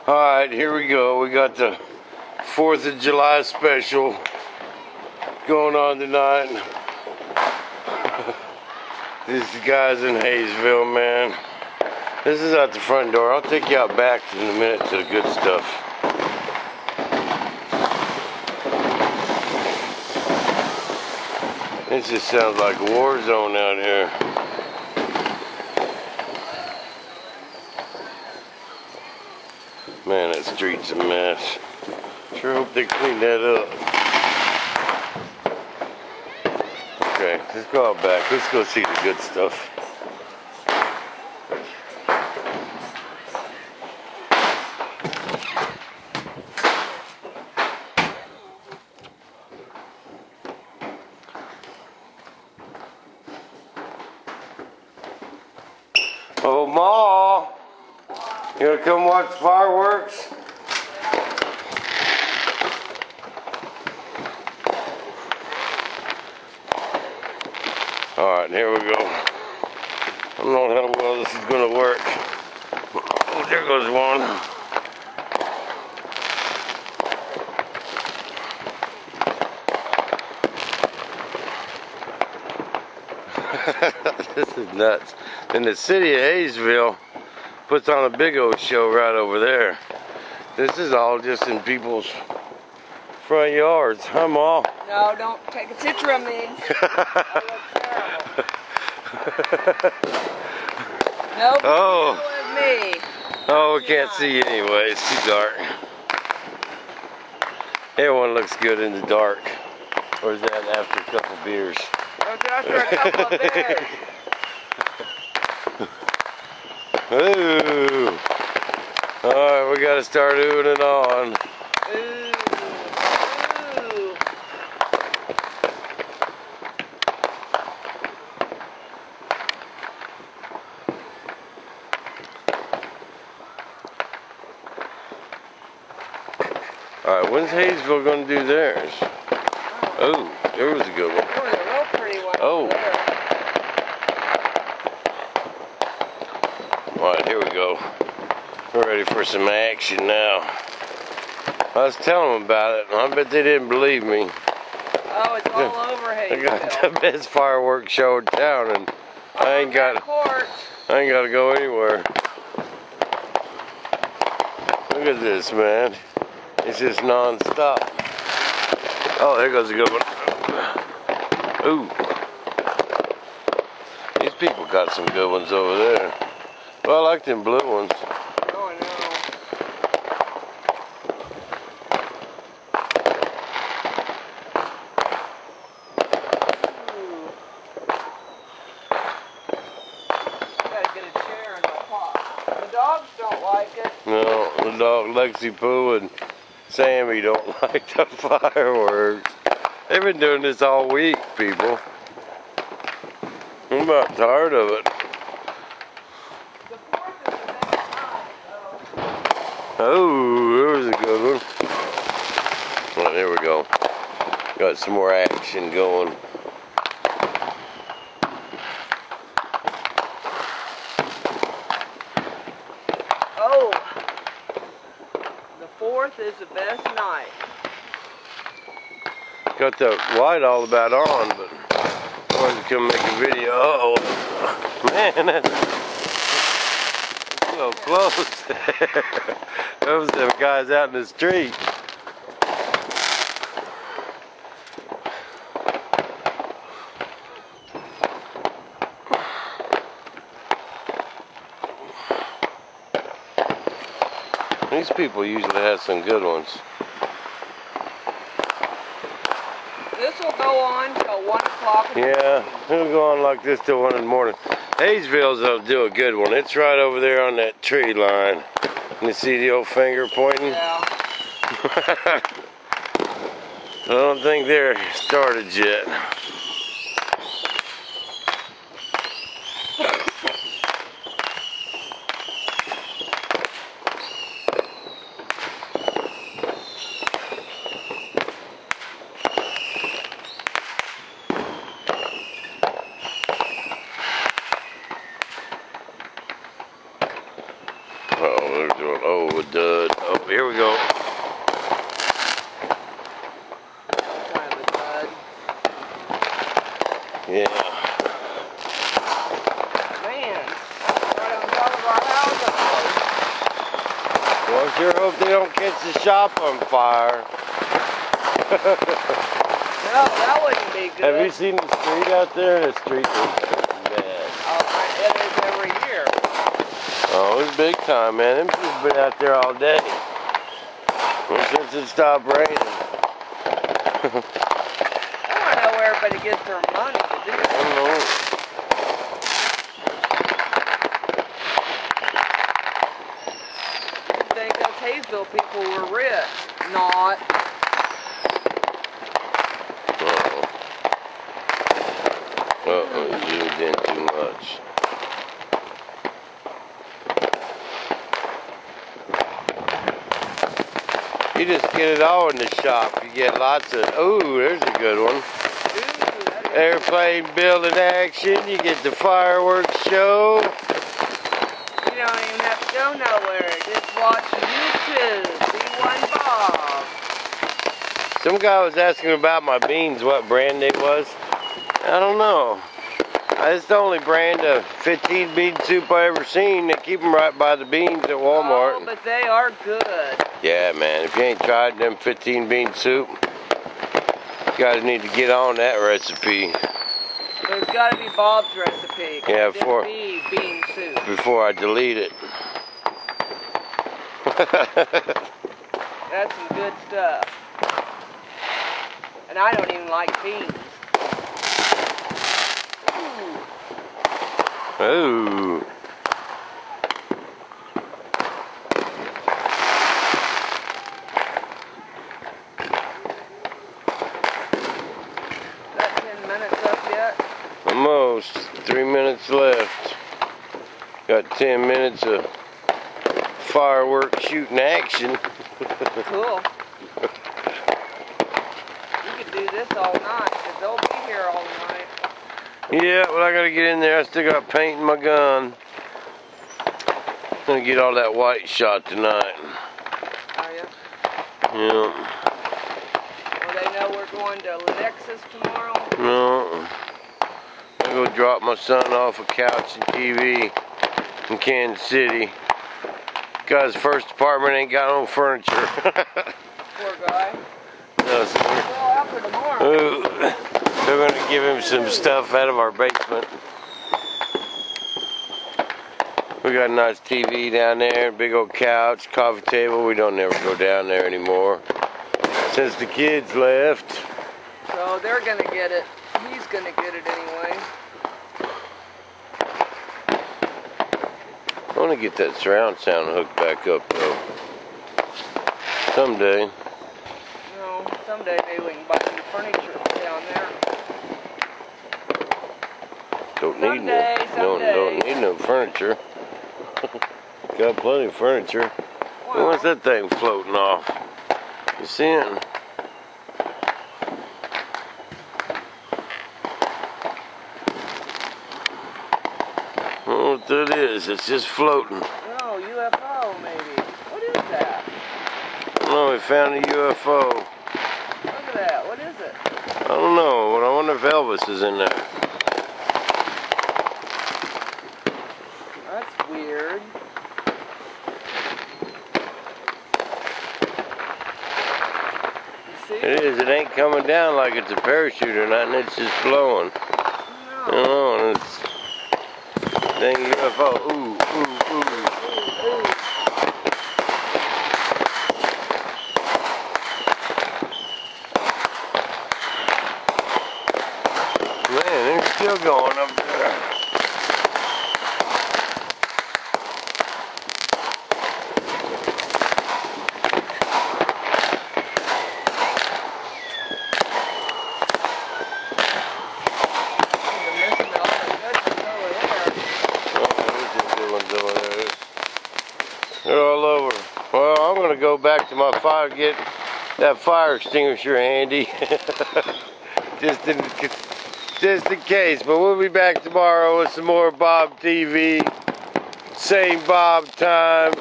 Alright, here we go. We got the 4th of July special going on tonight. These guys in Hayesville, man. This is out the front door. I'll take you out back in a minute to the good stuff. It just sounds like a war zone out here. Man, that street's a mess. Sure hope they clean that up. Okay, let's go out back. Let's go see the good stuff. Oh, Ma! You wanna come watch fireworks? Alright, here we go. I don't know how well this is gonna work. Oh, there goes one. This is nuts. And the city of Hayesville puts on a big old show right over there. This is all just in people's front yards. Huh, Ma? No, don't take a picture of me. No, oh. With me. Oh, we can't see you anyway. It's too dark. Everyone looks good in the dark. Or is that after a couple beers? After a couple of beers. Ooh. Alright, we gotta start oohing and on. Ooh. Ooh. Alright, when's Hayesville gonna do theirs? Oh, there was a good one. There was a real pretty one. Oh. There. Alright, here we go. We're ready for some action now. I was telling them about it, and I bet they didn't believe me. Oh, it's all over I Hayesville. got the best fireworks show in town, and I ain't got to go anywhere. Look at this, man. It's just non-stop. Oh, there goes a good one. Ooh. These people got some good ones over there. Well, I like them blue ones. Oh, I know. Ooh. Gotta get a chair and a pot. The dogs don't like it. No, the dog Lexi Pooh and Sammy don't like the fireworks. They've been doing this all week, people. I'm about tired of it. The 4th is the next time, so. Oh, there was a good one. Well, there we go. Got some more action going. Oh, the 4th is the best night. Got the light all about on, but I wanted to come make a video. Uh-oh. Man, that's so close. Those them guys out in the street. These people usually have some good ones. This will go on till 1 o'clock. Yeah, it'll go on like this till 1 in the morning. Hayesville's will do a good one. It's right over there on that tree line. You see the old finger pointing? Yeah. I don't think they're started yet. dud. Oh, here we go. Kind of a dud. Yeah. Man, right on top of our house. Well, I sure hope they don't catch the shop on fire. No, that wouldn't be good. Have you seen the street out there? The street is bad. Oh, it is every year. Oh, it's big time, man. Them people been out there all day. Well, since it stopped raining. I want to know where everybody gets their money to do I that. don't know. You'd think those Hayesville people were rich. Not. Uh-oh, you zoomed in too much. You just get it all in the shop. You get lots of, ooh, there's a good one. Ooh, that is. Airplane building action. You get the fireworks show. You don't even have to go nowhere. Just watch YouTube. B1 Bob. Some guy was asking about my beans, what brand they was. I don't know. It's the only brand of 15 bean soup I ever seen. They keep them right by the beans at Walmart. Oh, but they are good. Yeah, man. If you ain't tried them 15 bean soup, you gotta need to get on that recipe There's got to be Bob's recipe. Yeah, Just for- be bean soup. before I delete it. That's some good stuff. And I don't even like beans. Ooh. Ooh. Is that 10 minutes up yet? Almost. 3 minutes left. Got 10 minutes of fireworks shooting action. Cool. You could do this all night, because they'll be here all night. Yeah, well, I gotta get in there. I still got paint in my gun. Gonna get all that white shot tonight. Are you? Yeah. Well, they know we're going to Lexus tomorrow. No. I go drop my son off a couch and TV in Kansas City. Guy's first apartment ain't got no furniture. Poor guy. No, sir. Well, after tomorrow. Ooh, they're gonna give him some stuff out of our basement. We got a nice TV down there, big old couch, coffee table. We don't ever go down there anymore since the kids left. So they're going to get it. He's going to get it anyway. I want to get that surround sound hooked back up though. Someday. No, someday maybe we can buy some furniture down there. Don't need Someday. need no furniture. Got plenty of furniture. Wow. What's that thing floating off? You see it? I don't know what that is. It's just floating. Oh, UFO maybe. What is that? Oh, we found a UFO. Look at that. What is it? I don't know, but I wonder if Elvis is in there. That's weird. You see? It is. It ain't coming down like it's a parachute or nothing. It's just blowing. No. Oh, and it's dang UFO. Ooh, ooh, ooh. Ooh. Man, they're still going up there. You're missing all the goodness over there. Oh, there's the good ones over there. They're all over. Well, I'm gonna go back to my fire, get that fire extinguisher handy. just in case. But we'll be back tomorrow with some more Bob TV. Same Bob time.